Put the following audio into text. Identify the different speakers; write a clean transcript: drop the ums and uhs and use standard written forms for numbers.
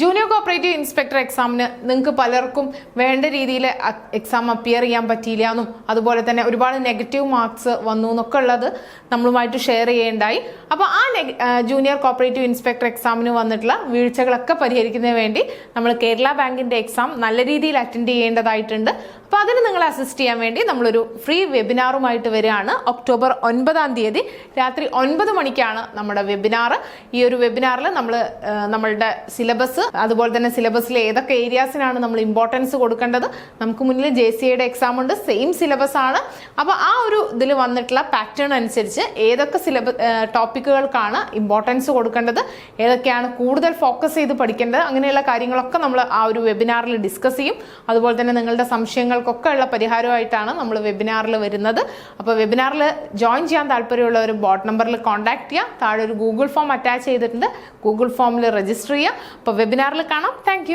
Speaker 1: Junior cooperative inspector എക്സാമിന് നിങ്ങൾക്ക് പലർക്കും വേണ്ട രീതിയിൽ എക്സാം അപ്പിയർ ചെയ്യാൻ പറ്റിയില്ല എന്നും അതുപോലെ തന്നെ ഒരുപാട് നെഗറ്റീവ് മാർക്സ് വന്നു എന്നൊക്കെ ഉള്ളത് നമ്മളുമായിട്ട് ഷെയർ ചെയ്യേണ്ടായി. അപ്പോൾ ആ ജൂനിയർ കോപ്പറേറ്റീവ് ഇൻസ്പെക്ടർ എക്സാമിന് വന്നിട്ടുള്ള വീഴ്ചകളൊക്കെ പരിഹരിക്കുന്നതിന് വേണ്ടി നമ്മൾ കേരള ബാങ്കിന്റെ എക്സാം നല്ല രീതിയിൽ അറ്റൻഡ് ചെയ്യേണ്ടതായിട്ടുണ്ട്. അപ്പോൾ അതിന് നിങ്ങൾ അസിസ്റ്റ് ചെയ്യാൻ വേണ്ടി നമ്മളൊരു ഫ്രീ വെബിനാറുമായിട്ട് വരികയാണ്. ഒക്ടോബർ 9 രാത്രി 9 മണിക്കാണ് നമ്മുടെ വെബിനാർ. ഈ ഒരു വെബിനാറിൽ നമ്മളുടെ സിലബസ്, അതുപോലെ തന്നെ സിലബസിലെ ഏതൊക്കെ ഏരിയാസിനാണ് നമ്മൾ ഇമ്പോർട്ടൻസ് കൊടുക്കേണ്ടത്, നമുക്ക് മുന്നിൽ JCA എക്സാം ഉണ്ട്, സെയിം സിലബസ് ആണ്. അപ്പോൾ ആ ഒരു ഇതിൽ വന്നിട്ടുള്ള പാറ്റേൺ അനുസരിച്ച് ഏതൊക്കെ ടോപ്പിക്കുകൾക്കാണ് ഇമ്പോർട്ടൻസ് കൊടുക്കേണ്ടത്, ഏതൊക്കെയാണ് കൂടുതൽ ഫോക്കസ് ചെയ്ത് പഠിക്കേണ്ടത്, അങ്ങനെയുള്ള കാര്യങ്ങളൊക്കെ നമ്മൾ ആ ഒരു വെബിനാറിൽ ഡിസ്കസ് ചെയ്യും. അതുപോലെ തന്നെ നിങ്ങളുടെ സംശയങ്ങൾക്കൊക്കെ ഉള്ള പരിഹാരമായിട്ടാണ് നമ്മൾ വെബിനാറിൽ വരുന്നത്. അപ്പോൾ വെബിനാറിൽ ജോയിൻ ചെയ്യാൻ താല്പര്യമുള്ള ഒരു ബോട്ട് നമ്പറിൽ കോൺടാക്ട് ചെയ്യാം. താഴെ ഒരു ഗൂഗിൾ ഫോം അറ്റാച്ച് ചെയ്തിട്ടുണ്ട്, ഗൂഗിൾ ഫോമിൽ രജിസ്റ്റർ ചെയ്യുക. അപ്പോൾ വെബിനാറിൽ കാണാം. താങ്ക്